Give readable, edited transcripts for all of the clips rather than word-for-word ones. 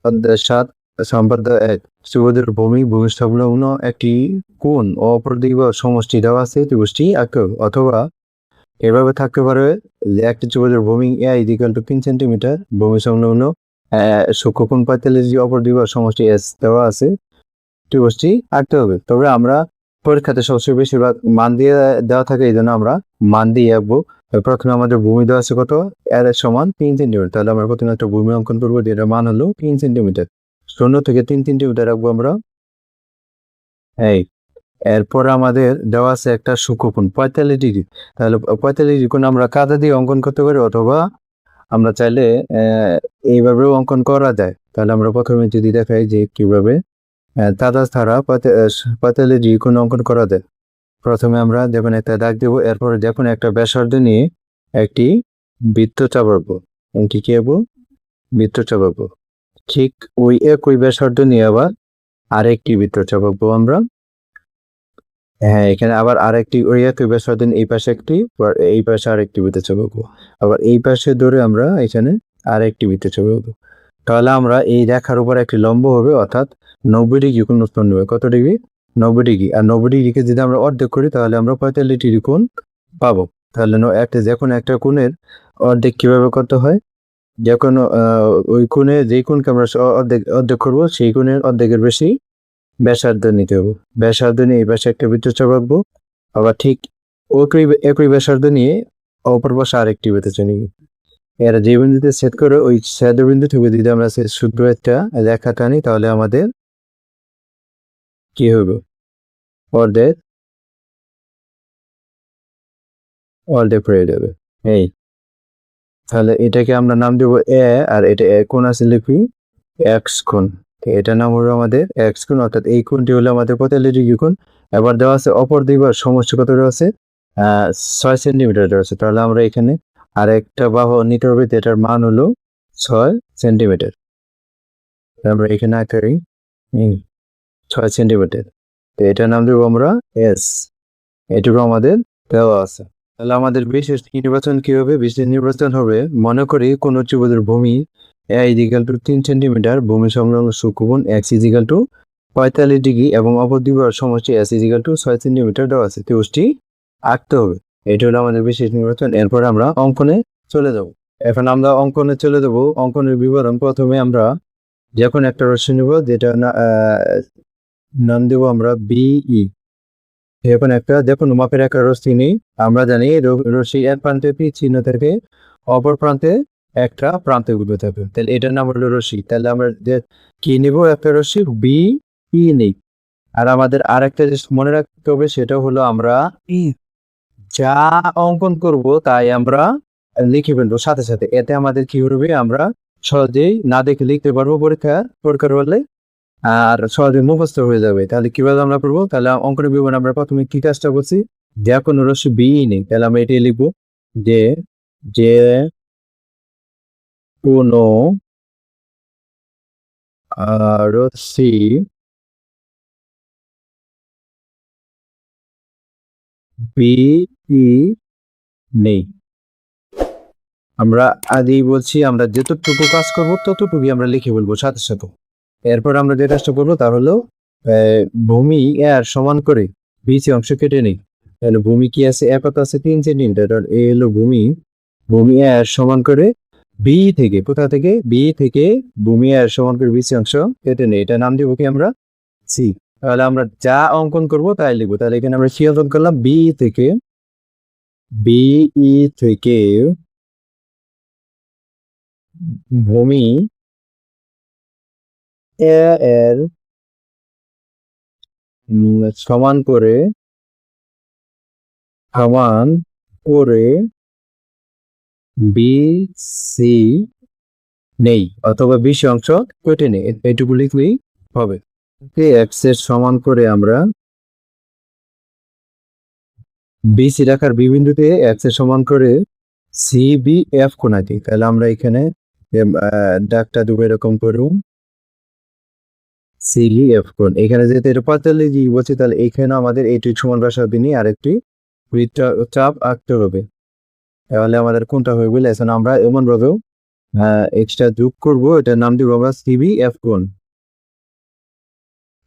অধ্যায় ৭ সম্পাদ্য ১ ত্রিভুজের ভূমি সংলগ্ন একটি কোণ ও অপর দিকে সমষ্টি দেওয়া আছে, ত্রিভুজটি আঁকো। অথবা এভাবে থাকতে পারে যে একটি ত্রিভুজের ভূমি a = 3 সেন্টিমিটার, ভূমি সংলগ্ন সূক্ষ্মকোণ ৪৫ ডিগ্রি, অপর দিকে সমষ্টি s দেওয়া আছে, ত্রিভুজটি আঁকতে হবে। তবে আমরা পরীক্ষাতে সবচেয়ে বেশিরভাগ মান দিয়ে দেওয়া থাকে, এই জন্য আমরা মান দিয়ে আঁকবো। প্রথমে আমাদের ভূমি দেওয়া আছে কত, r এর সমান 3 সেন্টিমিটার। তাহলে আমরা প্রথমে একটা ভূমি অঙ্কন করবো, যেটার মান হলো 3 সেন্টিমিটার। 0 থেকে 3 সেন্টিমিটার রাখবো আমরা। এই এরপর আমাদের দেওয়া আছে একটা সূক্ষ্মকোণ ৪৫ ডিগ্রি। তাহলে ৪৫ ডিগ্রি কোণ আমরা কাদা দিয়ে অঙ্কন করতে পারি, অথবা আমরা চাইলে এইভাবেও অঙ্কন করা যায়। তাহলে আমরা প্রথমে যদি দেখাই যে কিভাবে কাদা ছাড়া ৪৫ ডিগ্রি কোণ অঙ্কন করা যায়। প্রথমে আমরা যখন একটা দাগ দেবো, এরপরে যখন একটা ব্যাসার্ধ নিয়ে একটি বৃত্ত চাপাবো, কি আঁকবো, বৃত্ত চাপাবো। ঠিক ওই একই ব্যাসার্ধ নিয়ে আবার আরেকটি বৃত্ত চাপাবো আমরা। হ্যাঁ, এখানে আবার আরেকটি ওই একই ব্যাসার্ধ, এই পাশে একটি, এই পাশে আরেকটি বৃত্ত চাপাবো। আবার এই পাশে ধরে আমরা এখানে আরেকটি বৃত্ত চাপাবো। তাহলে আমরা এই রেখার উপর একটি লম্ব হবে, অর্থাৎ ৯০ ডিগ্রি কোণ উৎপন্ন হবে। কত ডিগ্রি? ৯০ ডিগ্রি। আর ৯০ ডিগ্রিকে যদি আমরা অর্ধেক করি, তাহলে আমরা ৪৫ ডিগ্রি কোণ পাবো। তাহলে যখন একটা কোণের অর্ধেক কিভাবে করতে হয়, যখন ওই কোণে যেই কোণকে আমরা অর্ধেক করবো, সেই কোণের অর্ধেকের বেশি ব্যাসার্ধ নিতে হবে। ব্যাসার্ধ নিয়ে এই পাশে একটা বৃত্ত চাপাবো, আবার ঠিক একই ব্যাসার্ধ নিয়ে অপর পাশে আরেকটি বৃত্ত নিব। এরা যে বিন্দুতে ছেদ করে, ওই ছেদ বিন্দু থেকে যদি আমরা শুধু একটা রেখা টানি, তাহলে আমাদের কি হবে, অর্ধেক হয়ে যাবে। এই তাহলে এটাকে আমরা নাম দেবো এ, আর এটা কোণ আছে লিখি এক্স কোণ। এটা নাম হলো আমাদের এক্স কোণ, অর্থাৎ এই কোণটি হলো আমাদের ৪৫ ডিগ্রি কোণ। এবার দেওয়া আছে অপর দিবার সমষ্টি কত দেওয়া আছে, ৬ সেন্টিমিটার দেওয়া আছে। তাহলে আমরা এখানে আরেকটা বাহু নিতে হবে, এটার মান হলো ৬ সেন্টিমিটার। আমরা এখানে আঁকি ৬ সেন্টিমিটার। তো এটার নাম দেবো আমরা এস। এটুকু আমাদের দেওয়া আছে। তাহলে আমাদের বিশেষ নির্বাচন কি হবে? বিশেষ নির্বাচন হবে, মনে করি কোন ত্রিভুজের ভূমি a = 3 সেন্টিমিটার, ভূমি সংলগ্ন সূক্ষ্মকোণ x = ৪৫ ডিগ্রি এবং অপর দিকের সমষ্টি s = ৬ সেন্টিমিটার দেওয়া আছে, ত্রিভুজটি আঁকতে হবে। এটা হলো আমাদের বিশেষ নির্বাচন। এরপর আমরা অঙ্কনে চলে যাব। এখন আমরা অঙ্কনে চলে যাব। অঙ্কনের বিবরণ, প্রথমে আমরা যখন একটা রশ্মি নেব, যেটা নাম দেবো আমরা বিই। এখন একটা দেখুন মাপের একটা রশ্মি নেই, আমরা জানি রশ্মি এক প্রান্তে পি চিহ্ন থাকে, অপর প্রান্তে একটা প্রান্তে উঠবে থাকবে, তাহলে এটার নাম হলো রশ্মি। তাহলে আমরা কি নিব, একটা রশ্মি বি ই নেই। আর আমাদের আরেকটা জিনিস মনে রাখতে হবে, সেটা হলো আমরা যা অঙ্কন করব তাই আমরা লিখে ফেলবো সাথে সাথে। এতে আমাদের কি হবে, আমরা সহজেই না দেখে লিখতে পারবো পরীক্ষার হলে, আর সহজে মুখস্থ হয়ে যাবে। তাহলে কিভাবে আমরা করবো, তাহলে অঙ্কনের বিবরণ আমরা প্রথমে কি কাজটা করছি, যে কোনো রশ্মি বি নেই, তাহলে আমরা এটাই লিখবো যে কোনো রশ্মি বিই নেই। আমরা আগেই বলছি, আমরা যতটুকু কাজ করবো ততটুকুই আমরা লিখে বলবো সাথে সাথে। এরপর আমরা যে কাজটা করবো তা হলো ভূমি এর সমান করে বিসি অংশ কেটে নেই। তাহলে ভূমি কি আছে, কত আছে, 3 সেন্টিমিটার। এই হলো ভূমি এর সমান করে বি থেকে, কোথা থেকে, বি থেকে ভূমি এর সমান করে বিসি অংশ কেটে নেই। এটা নাম দিব কি আমরা, সি। তাহলে আমরা যা অঙ্কন করবো তাই লিখবো। তাহলে এখানে আমরা সি অঙ্কন করলাম, বিই থেকে ভূমি এর সমান করে বিসি নেই, অথবা বিসি অংশ কেটে নেই, এইটুকু লিখলেই হবে। এক্স এর সমান করে আমরা বিসি রাখার বিবিন্দুতে এক্স এর সমান করে সিবিএফ কোণা দিই। তাহলে আমরা এখানে ডাকটা দেবো এরকম করুন, সিবিএফ কোণ। এখানে যেহেতু এটা ৪৫ ডিগ্রি বলছি, তাহলে এখানে আমাদের এইটি সমান ব্যাসার্ধ নিয়ে আরেকটি বৃত্তচাপ আঁকতে হবে। তাহলে আমাদের কোনটা হয়ে গেলে, এখন আমরা এমন ভাবেও এক্সট্রা যোগ করব, এটার নাম দিব আমরা সিবি এফ কোণ।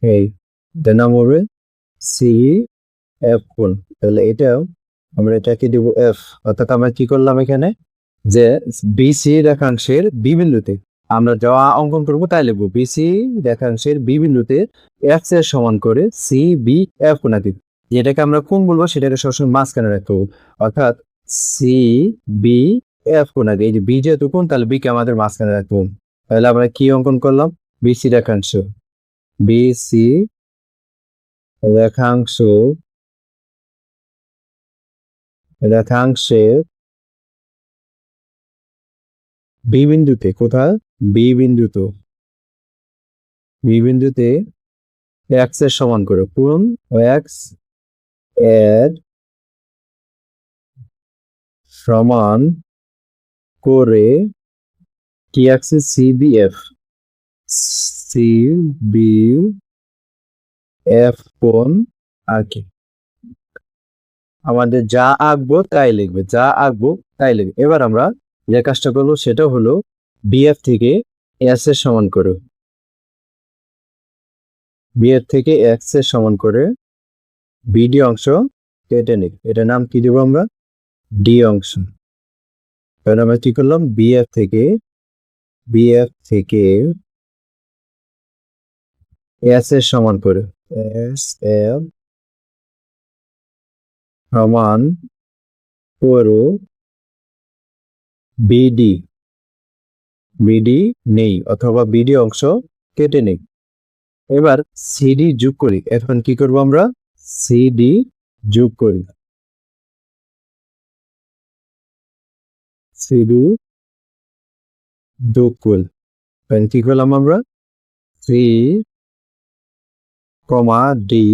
এই এটার নাম হবে সি এফ কোণ। তাহলে এটাও আমরা এটাকে দিব এফ। অর্থাৎ আমরা কি করলাম এখানে, যে বিসি রেখাংশের বি বিন্দুতে আমরা যা অঙ্কন করবো তাই লিখবো, বিসি রেখাংশের বি বিন্দুতে এক্স এর সমান করে সি বি এফ কোণ আঁকি। যেটাকে আমরা কোণ বলবো সেটাকে সবসময় মাঝখানে রাখবো, অর্থাৎ সি বি এফ কোণ আঁকি। এই যে বি যেহেতু কোণ, তাহলে বি কে আমাদের মাঝখানে রাখবো। তাহলে আমরা কি অঙ্কন করলাম, বিসি রেখাংশ, বিসি রেখাংশ রেখাংশের বি বিন্দুতে, কোথায়, বি বিন্দুতে, বি বিন্দুতে এক্স এর সমান করে, কোণ এক্স এর সমান করে কি আছে, সিবিএফ, সিবিএফ কোণ আঁকি। আমাদের যা আঁকবো তাই লিখবে, যা আঁকবো তাই লিখবে। এবার আমরা যে কাজটা করবো সেটা হলো বিএফ থেকে এস এর সমান করে, বিএফ থেকে এক্স এর সমান করে বিডি অংশ কেটে নিই। এটার নাম কি দেবো আমরা, ডি অংশ। এবার আমরা কি করলাম, বিএফ থেকে এস এর সমান করে, এস এর সমান করো বিডি, বিডি নেই অথবা বিডি অংশ কেটে নেই। এবার সিডি যোগ করি। এখন কি করব আমরা, সিডি যোগ করি, সিডি যোগ করি। কি করলাম আমরা, সি কমা ডি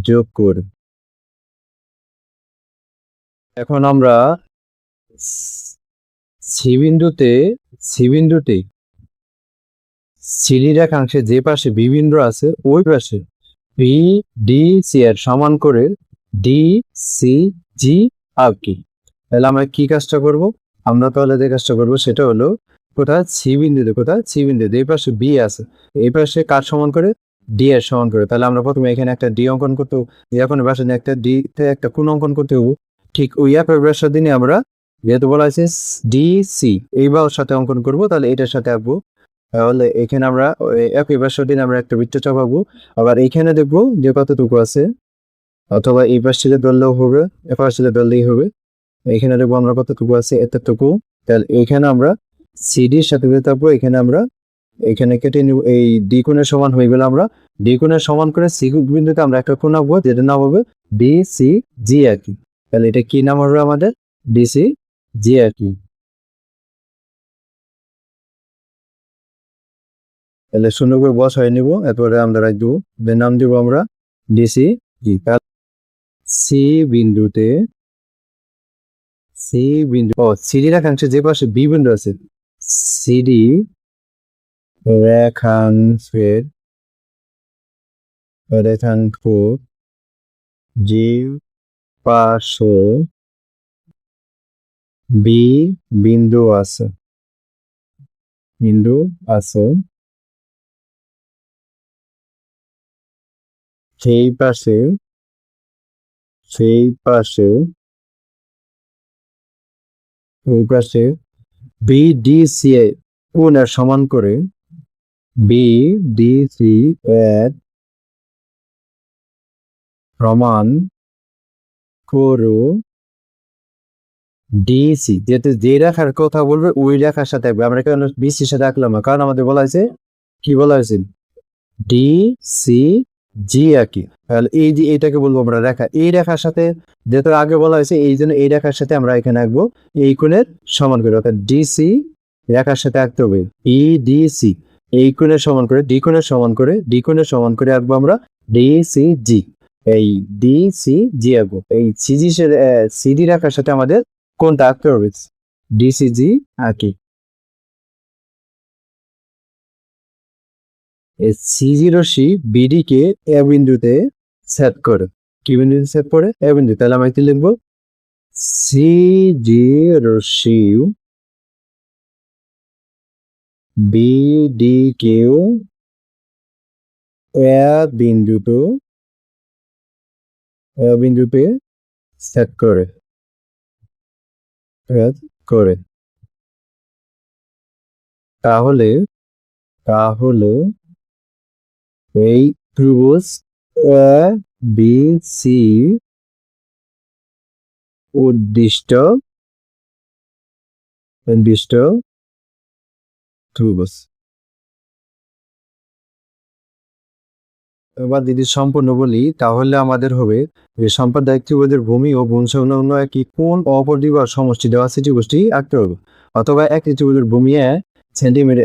যোগ করি। এখন আমরা সি বিন্দুতে সিডি রেখাংশে যে পাশে বি বিন্দু আছে ওই পাশে বি ডি সি এর সমান করে ডি সি জি আঁকি। তাহলে আমরা কি কাজটা করব, আমরা তাহলে যে কাজটা করবো সেটা হলো, কোথায়, সি বিন্দুতে, কোথায়, সি বিন্দুতে এই পাশে বি আছে, এই পাশে কার সমান করে, ডি এর সমান করে। তাহলে আমরা প্রথমে এখানে একটা ডি অঙ্কন করতে হবে, এখন পাশে একটা ডি তে একটা কোণ অঙ্কন করতে হবে। ঠিক ওই একই ব্যাসার দিনে আমরা, যেহেতু বলা আছে ডি সি, এই বাহুর সাথে অঙ্কন করব, তাহলে এটার সাথে আঁকবো। তাহলে এখানে আমরা একই ব্যাসার দিনে আমরা একটা বৃত্ত চাপাবো। আবার এইখানে দেখবো যে কতটুকু আছে, অথবা এই পাশ থেকে ধরলেও হবে, এ পাশ থেকে ধরলেই হবে। এখানে দেখবো আমরা কতটুকু আছে, এতটুকু। তাহলে এখানে আমরা সিডির সাথে থাকবো, এখানে আমরা এখানে কেটে নিব, এই ডি কোণের সমান হয়ে গেলে আমরা ডি কোণের সমান করে সি বিন্দুতে আমরা একটা কোণ আঁকবো, যেটার নাম হবে ডি সি জি আর কি। তাহলে এটা কি নাম হবে আমাদের, ডি সি জি আর কি। তাহলে শূন্য করে বসাই নিব, এরপরে আমরা রাখবো, নাম দিব আমরা ডিসি জি। সি বিন্দুতে, সি বিন্দু, ও সিডি রেখাংশে যে পাশে বি বিন্দু আছে, সিডি রেখাংশের রেখাংশ যে পাশে বি বিন্দু আছে, বিন্দু আছে, সেই পাশে ওই পাশে বিডিসি কোণের সমান করে, বিডিসি এর সমান করো ডিসি। যেহেতু যে রেখার কথা বলবে ওই রেখার সাথে আমরা কেন বিসির সাথে আঁকলাম না, কারণ আমাদের বলা হয়েছে, কি বলা হয়েছে, ডি সি জি আঁকি। তাহলে এই যে এটাকে বলবো আমরা রেখা, এই রেখার সাথে যেহেতু আগে বলা হয়েছে এই জন্য এই রেখার সাথে আমরা এখানে আঁকবো এই কোণের সমান করে, অর্থাৎ ডিসি রেখার সাথে আঁকতে হবে ই ডি সি, এই কোণের সমান করে, ডি কোণের সমান করে, ডি কোণের সমান করে আঁকবো আমরা ডি সি জি। এই ডি সি জি আঁকবো, এই সিজি সিডি রেখার সাথে আমাদের কোনটা আঁকতে হবে, ডিসিজি আঁকি। সিজি রশ্মি বিডি কে এ বিন্দুতে সেট করে, কি বিন্দুতে সেট করে, এ বিন্দু। তাহলে আমরা কি লিখবো, সিজি রশ্মি বি ডি কিউ এ বিন্দুতে সেট করে তাহলে এই ত্রিভুজ এ বি সি উদ্দিষ্ট ত্রিভুজ। এবার যদি সম্পূর্ণ বলি তাহলে আমাদের হবে যে সাম্প্রদায়িক ত্রিভুজের ভূমি ও ভূমি সংলগ্ন একটি কোণ ও অপর দিকে সমষ্টি দেওয়া আছে ত্রিভুজটি আঁকতে হবে। অথবা একটি ত্রিভুজের ভূমি সেন্টিমিটার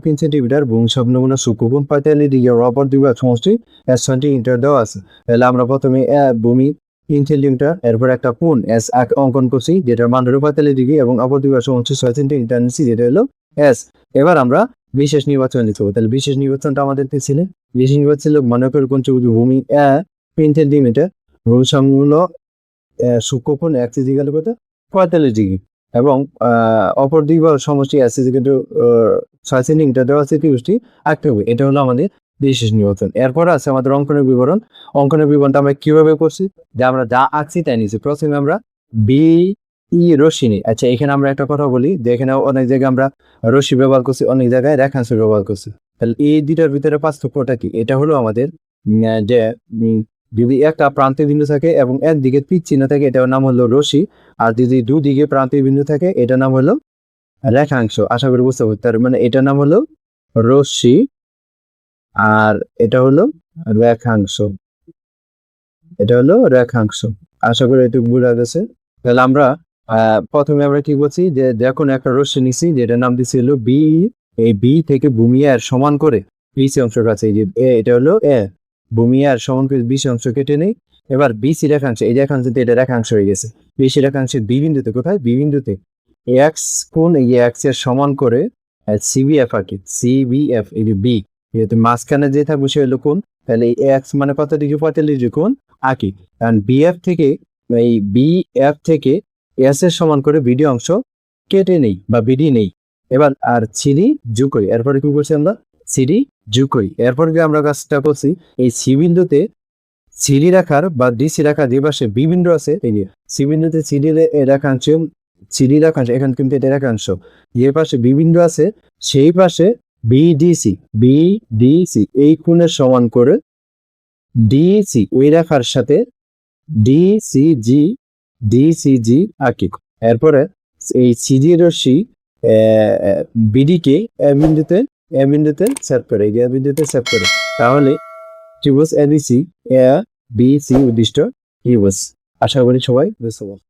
3 সেন্টিমিটার ভূমি সংলগ্ন সূক্ষ্মকোণ 45 ডিগ্রি অপর দিকে সমষ্টি 1 সেন্টিমিটার দেওয়া আছে। তাহলে আমরা প্রথমে ভূমি 3 সেন্টিমিটার এরপর একটা কোণ এস অঙ্কন করছি যেটার মান হলো 45 ডিগ্রি এবং অপর দিকে সমষ্টি 6 সেন্টিমিটার নিচ্ছি যেটা হলো এস। এবার আমরা বিশেষ নির্বাচন নিতে হবে। তাহলে বিশেষ নির্বাচনটা আমাদের ছিল বিশেষ নির্বাচন মনে করি কোন ত্রিভুজের ভূমি 3 সেন্টিমিটার ভূমি সংলগ্ন সূক্ষ্মকোণ x ইকুয়াল কত 45 ডিগ্রি এবং অপর দিক বা সমষ্টি s ইকুয়াল 6 সেন্টিমিটার দেওয়া আছে ত্রিভুজটি আঁকতে হবে। এটা হলো আমাদের বিশেষ নির্বাচন। এরপর আছে আমাদের অঙ্কনের বিবরণ। অঙ্কনের বিবরণটা আমরা কিভাবে করছি যে আমরা যা আঁকছি তাই নিয়েছি। প্রথমে আমরা বি ই রশ্মি নিই। আচ্ছা এখানে আমরা একটা কথা বলি যে এখানে অনেক জায়গায় আমরা রশ্মি ব্যবহার করছি, অনেক জায়গায় রেখাংশ ব্যবহার করছি। তাহলে এই দুইটার ভিতরে পার্থক্যটা কি? এটা হলো আমাদের যে যদি একটা প্রান্তিক বিন্দু থাকে এবং একদিকে তীর চিহ্ন থাকে এটার নাম হলো রশ্মি, আর যদি দুদিকে প্রান্তিক বিন্দু থাকে এটার নাম হলো রেখাংশ। আশা করি বুঝতে পারছি। তার মানে এটার নাম হলো রশ্মি আর এটা হলো রেখাংশ। আশা করি এটুকু বোঝা গেছে। তাহলে আমরা প্রথমে আমরা কি বলছি যে দেখুন একটা রশ্মি নিছি যেটার নাম দিচ্ছি হলো বি। এই বি থেকে ভূমি আর সমান করে বিসি অংশের কাছে এই যে এটা হলো এ, ভূমি আর সমান করে বিসি অংশ কেটে নেই। এবার বিসি রেখাংশ, এই রেখাংশতে এটা রেখাংশ হয়ে গেছে। বিসি রেখাংশের বি বিন্দুতে কোথায়? বি বিন্দুতে এক্স কোণ এই এক্স এর সমান করে সিবিএফ আর কি, সিবিএফ এই যে বি যেহেতু মাঝখানে যে থাকবে সে হলো কোণ। তাহলে এই এক্স মানে কত ডিগ্রি? 45 ডিগ্রি কোণ আঁকি। কারণ বিএফ থেকে এই বিএফ থেকে এস এর সমান করে বিডি অংশ কেটে নেই বা বিডি নেই। এবার আর সিডি যোগ করি। এরপরে কি করছি আমরা? সিডি যোগ করি। এরপর কি আমরা কাজটা করছি এই সি বিন্দুতে সিডি রাখার বা ডিসি রাখার যে পাশে বি বিন্দু আছে এই যে সি বিন্দুতে সিডি রেখাংশ, সিডি রেখাংশ এখানে কিন্তু এটা রেখাংশ, যে পাশে বি বিন্দু আছে সেই পাশে বিডিসি এই কোণের সমান করে ডিসি ওই রেখার সাথে ডিসিজি আঁকি। এরপরে এই সিজি রশ্মি বিডিকে এ বিন্দুতে সেট করে, এই বিন্দুতে সেট করে। তাহলে ত্রিভুজ এবিসি এ বি সি উদ্দিষ্ট ত্রিভুজ। আশা করি সবাই বুঝতে পারবে।